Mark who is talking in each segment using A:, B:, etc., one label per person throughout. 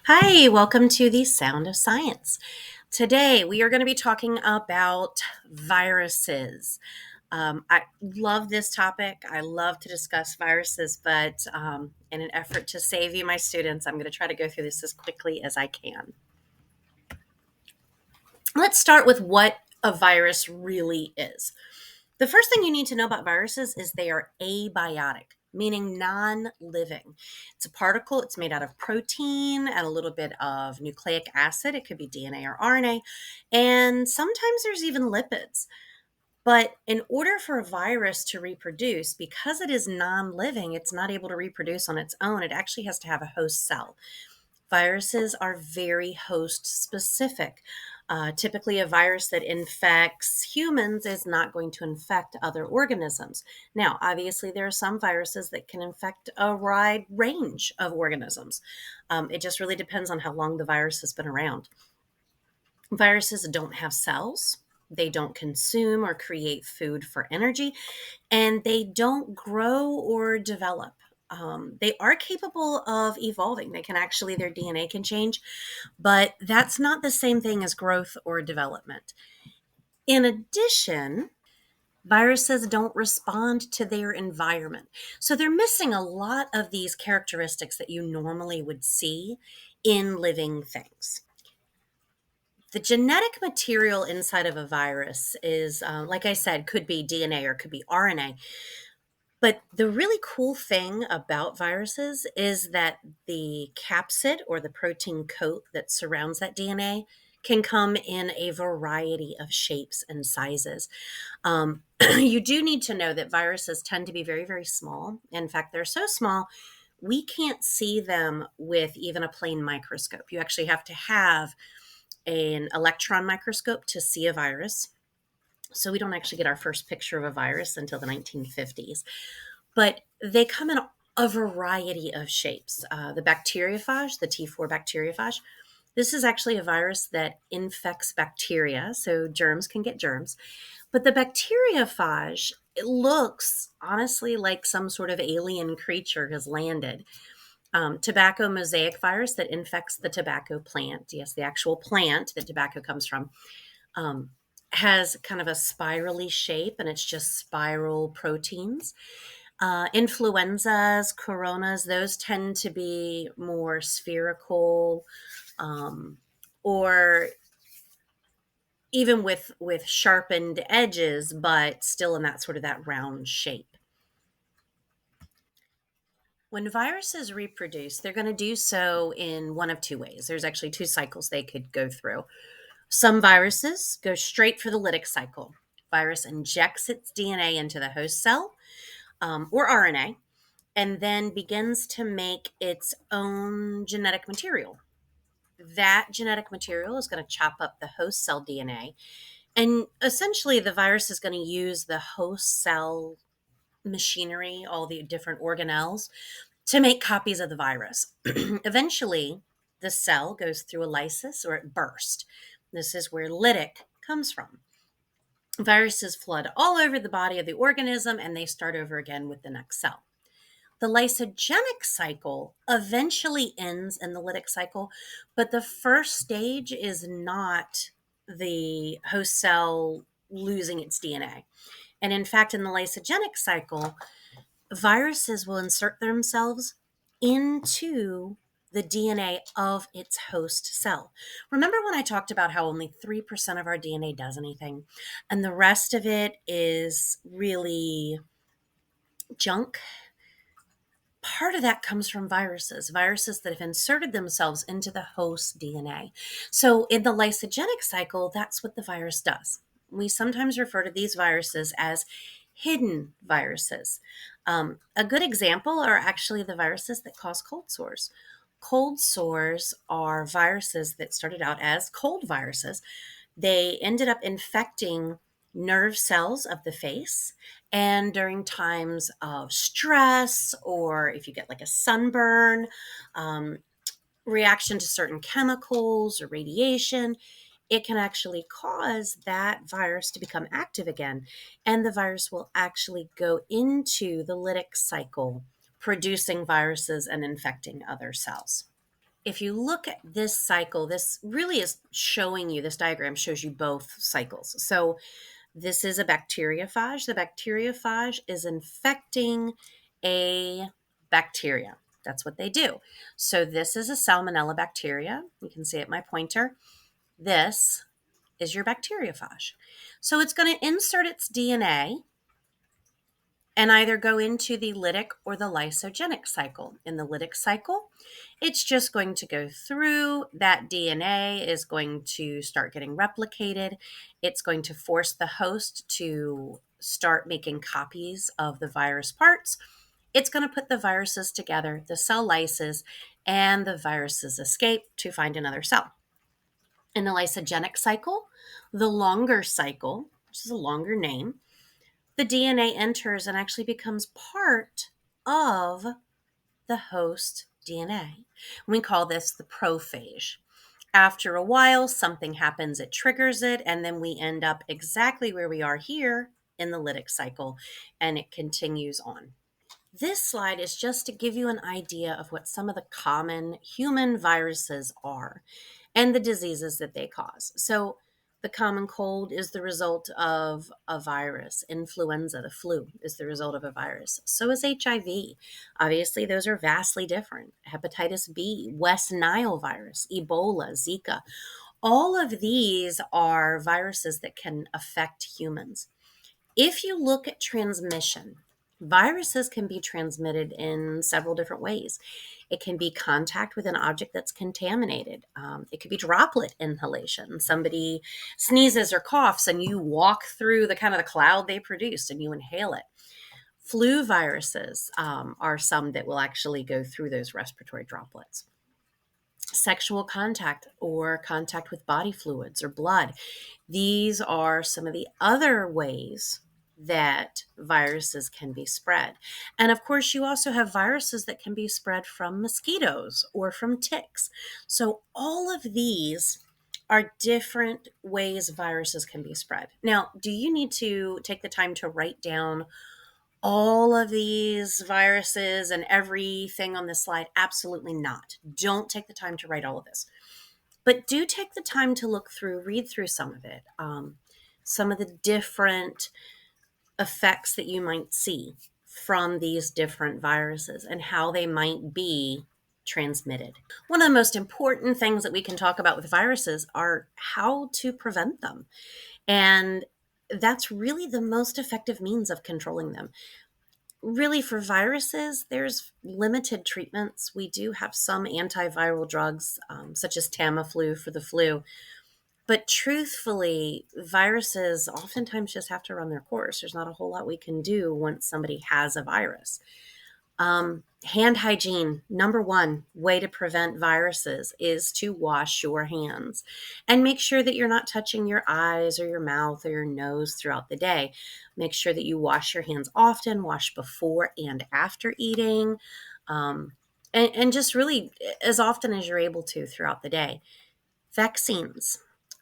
A: Hi, welcome to the Sound of Science. Today, we are going to be talking about viruses. I love this topic. I love to discuss viruses, but in an effort to save you, my students, I'm going to try to go through this as quickly as I can. Let's start with what a virus really is. The first thing you need to know about viruses is they are abiotic, meaning non living. It's a particle, it's made out of protein and a little bit of nucleic acid. It could be DNA or RNA. And sometimes there's even lipids. But in order for a virus to reproduce, because it is non living, it's not able to reproduce on its own. It actually has to have a host cell. Viruses are very host specific. Typically, a virus that infects humans is not going to infect other organisms. Now, obviously, there are some viruses that can infect a wide range of organisms. It just really depends on how long the virus has been around. Viruses don't have cells. They don't consume or create food for energy, and they don't grow or develop. They are capable of evolving. They can actually, their DNA can change, but that's not the same thing as growth or development. In addition, viruses don't respond to their environment. So they're missing a lot of these characteristics that you normally would see in living things. The genetic material inside of a virus is, like I said, could be DNA or could be RNA. But the really cool thing about viruses is that the capsid or the protein coat that surrounds that DNA can come in a variety of shapes and sizes. You do need to know that viruses tend to be very, very small. In fact, they're so small, we can't see them with even a plain microscope. You actually have to have an electron microscope to see a virus. So we don't actually get our first picture of a virus until the 1950s. But they come in a variety of shapes. The bacteriophage, the T4 bacteriophage, this is actually a virus that infects bacteria, so germs can get germs. But the bacteriophage, it looks honestly like some sort of alien creature has landed. Tobacco mosaic virus that infects the tobacco plant, yes, the actual plant that tobacco comes from, um, has kind of a spirally shape and it's just spiral proteins. Influenzas, coronas, those tend to be more spherical, um, or even with sharpened edges, but still in that sort of that round shape. When viruses reproduce, they're going to do so in one of two ways. There's actually two cycles they could go through. Some viruses go straight for the lytic cycle. Virus injects its DNA into the host cell, or RNA, and then begins to make its own genetic material. That genetic material is going to chop up the host cell DNA. And essentially, the virus is going to use the host cell machinery, all the different organelles, to make copies of the virus. Eventually, the cell goes through a lysis or it bursts. This is where lytic comes from. Viruses flood all over the body of the organism and they start over again with the next cell. The lysogenic cycle eventually ends in the lytic cycle, but the first stage is not the host cell losing its DNA. And in fact, in the lysogenic cycle, viruses will insert themselves into the DNA of its host cell. Remember when I talked about how only 3% of our DNA does anything, and the rest of it is really junk? Part of that comes from viruses that have inserted themselves into the host DNA. So in the lysogenic cycle, that's what the virus does. We sometimes refer to these viruses as hidden viruses. A good example are actually the viruses that cause cold sores. Cold sores are viruses that started out as cold viruses. They ended up infecting nerve cells of the face. And during times of stress, or if you get like a sunburn, um, reaction to certain chemicals or radiation, it can actually cause that virus to become active again. And the virus will actually go into the lytic cycle, producing viruses and infecting other cells. if you look at this cycle, this really is showing you, this diagram shows you both cycles. So this is a bacteriophage. The bacteriophage is infecting a bacteria. That's what they do. So this is a salmonella bacteria. You can see it, my pointer. This is your bacteriophage. So it's going to insert its DNA and either go into the lytic or the lysogenic cycle. In the lytic cycle, it's just going to go through. That DNA is going to start getting replicated. It's going to force the host to start making copies of the virus parts. It's going to put the viruses together, the cell lyses, and the viruses escape to find another cell. In the lysogenic cycle, the longer cycle, which is a longer name, the DNA enters and actually becomes part of the host DNA. We call this the prophage. After a while, something happens, it triggers it, and then we end up exactly where we are here in the lytic cycle, and it continues on. This slide is just to give you an idea of what some of the common human viruses are and the diseases that they cause. So, the common cold is the result of a virus. Influenza, the flu, is the result of a virus. So is HIV. Obviously, those are vastly different. Hepatitis B, West Nile virus, Ebola, Zika. All of these are viruses that can affect humans. If you look at transmission, viruses can be transmitted in several different ways. It can be contact with an object that's contaminated. It could be droplet inhalation. Somebody sneezes or coughs, and you walk through the kind of the cloud they produced, and you inhale it. Flu viruses are some that will actually go through those respiratory droplets. Sexual contact or contact with body fluids or blood. These are some of the other ways that viruses can be spread. And of course, you also have viruses that can be spread from mosquitoes or from ticks. So all of these are different ways viruses can be spread. Now, do you need to take the time to write down all of these viruses and everything on this slide? Absolutely not. Don't take the time to write all of this. But do take the time to look through, read through some of it, some of the different effects that you might see from these different viruses and how they might be transmitted. One of the most important things that we can talk about with viruses are how to prevent them. And that's really the most effective means of controlling them. Really, for viruses, there's limited treatments. We do have some antiviral drugs, such as Tamiflu for the flu. But truthfully, viruses oftentimes just have to run their course. There's not a whole lot we can do once somebody has a virus. Hand hygiene, number one way to prevent viruses is to wash your hands and make sure that you're not touching your eyes or your mouth or your nose throughout the day. Make sure that you wash your hands often, wash before and after eating, and just really as often as you're able to throughout the day. Vaccines.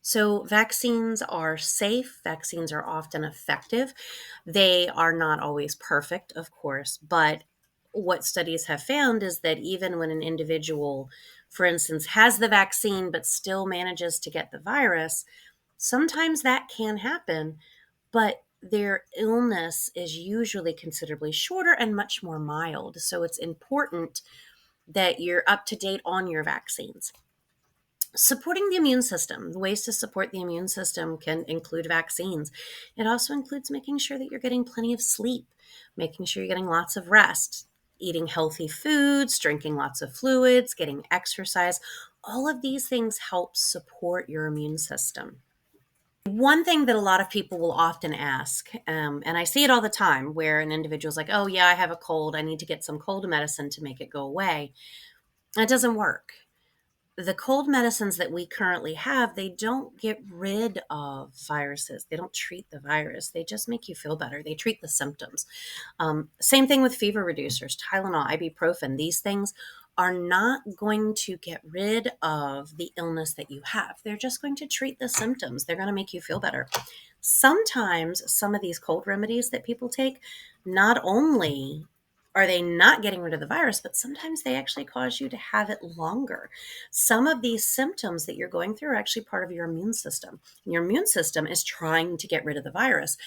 A: So, vaccines are safe, vaccines are often effective. They are not always perfect, of course, but what studies have found is that even when an individual, for instance, has the vaccine but still manages to get the virus, sometimes that can happen, but their illness is usually considerably shorter and much more mild. So, it's important that you're up to date on your vaccines. Supporting the immune system. The ways to support the immune system can include vaccines. It also includes making sure that you're getting plenty of sleep, making sure you're getting lots of rest, eating healthy foods, drinking lots of fluids, getting exercise. All of these things help support your immune system. One thing that a lot of people will often ask, and I see it all the time, where an individual's like, oh, yeah, I have a cold. I need to get some cold medicine to make it go away. That doesn't work. The cold medicines that we currently have, they don't get rid of viruses. They don't treat the virus. They just make you feel better. They treat the symptoms. Same thing with fever reducers, Tylenol, ibuprofen. These things are not going to get rid of the illness that you have. They're just going to treat the symptoms. They're going to make you feel better. Sometimes some of these cold remedies that people take not only are they not getting rid of the virus, but sometimes they actually cause you to have it longer. Some of these symptoms that you're going through are actually part of your immune system. And your immune system is trying to get rid of the virus.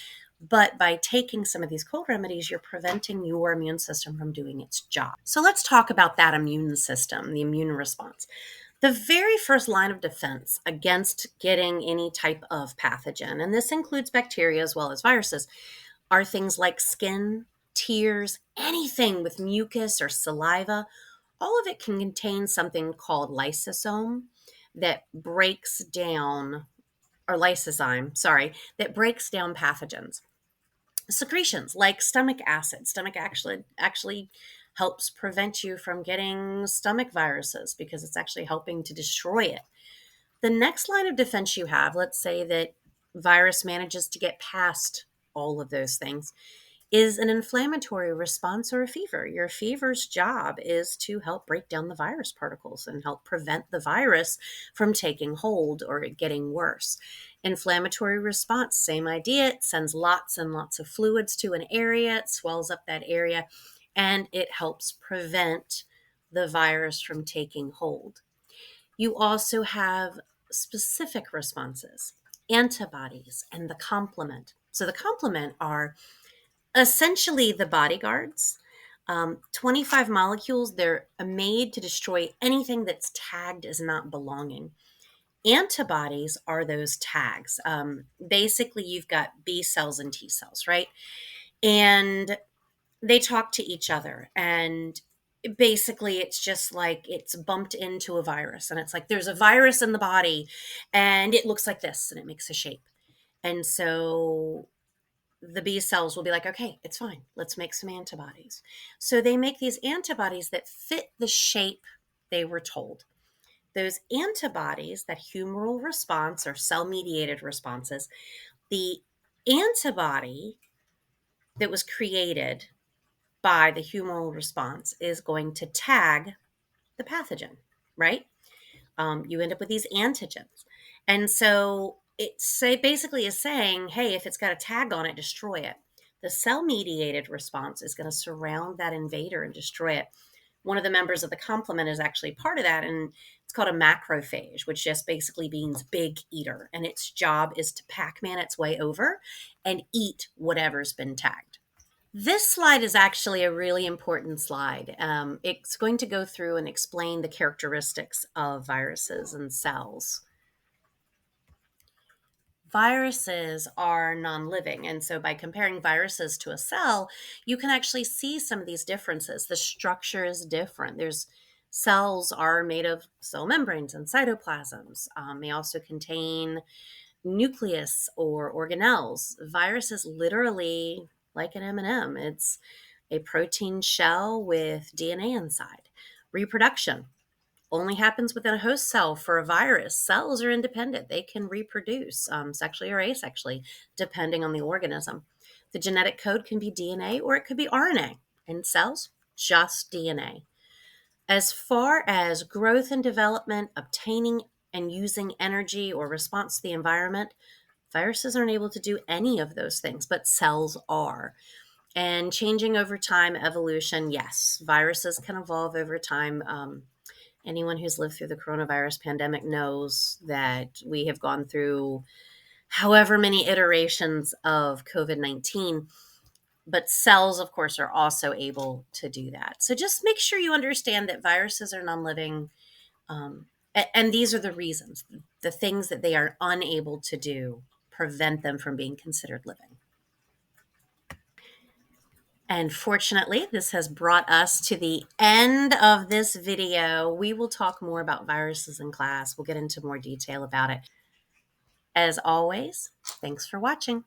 A: But by taking some of these cold remedies, you're preventing your immune system from doing its job. So let's talk about that immune system, the immune response. The very first line of defense against getting any type of pathogen, and this includes bacteria as well as viruses, are things like skin, tears, anything with mucus or saliva. All of it can contain something called lysosome that breaks down, or lysozyme, sorry, that breaks down pathogens. Secretions like stomach acid. Stomach actually helps prevent you from getting stomach viruses because it's actually helping to destroy it. The next line of defense you have, let's say that virus manages to get past all of those things, is an inflammatory response or a fever. Your fever's job is to help break down the virus particles and help prevent the virus from taking hold or getting worse. Inflammatory response, same idea. It sends lots and lots of fluids to an area, it swells up that area, and it helps prevent the virus from taking hold. You also have specific responses, antibodies, and the complement. So the complement are essentially the bodyguards. 25 molecules, they're made to destroy anything that's tagged as not belonging. Antibodies are those tags. Basically, you've got B cells and T cells, right? And they talk to each other. And basically, it's just like it's bumped into a virus. And it's like there's a virus in the body and it looks like this and it makes a shape. And so the B cells will be like, okay, it's fine. Let's make some antibodies. So they make these antibodies that fit the shape they were told. Those antibodies, that humoral response or cell mediated responses, the antibody that was created by the humoral response is going to tag the pathogen, right? You end up with these antigens. And so basically is saying, hey, if it's got a tag on it, destroy it. The cell mediated response is going to surround that invader and destroy it. One of the members of the complement is actually part of that, and it's called a macrophage, which just basically means big eater. And its job is to Pac-Man its way over and eat whatever's been tagged. This slide is actually a really important slide. It's going to go through and explain the characteristics of viruses and cells. Viruses are non-living, and so by comparing viruses to a cell, you can actually see some of these differences. The structure is different. Cells are made of cell membranes and cytoplasms. They also contain nucleus or organelles. Virus is literally like an M&M. It's a protein shell with DNA inside. Reproduction only happens within a host cell. For a virus, cells are independent. They can reproduce sexually or asexually, depending on the organism. The genetic code can be DNA or it could be RNA. In cells, just DNA. As far as growth and development, obtaining and using energy or response to the environment, viruses aren't able to do any of those things, but cells are. And changing over time, evolution, yes, viruses can evolve over time. Anyone who's lived through the coronavirus pandemic knows that we have gone through however many iterations of COVID-19. But cells, of course, are also able to do that. So just make sure you understand that viruses are non-living. And these are the reasons. The things that they are unable to do prevent them from being considered living. And fortunately, this has brought us to the end of this video. We will talk more about viruses in class. We'll get into more detail about it. As always, thanks for watching.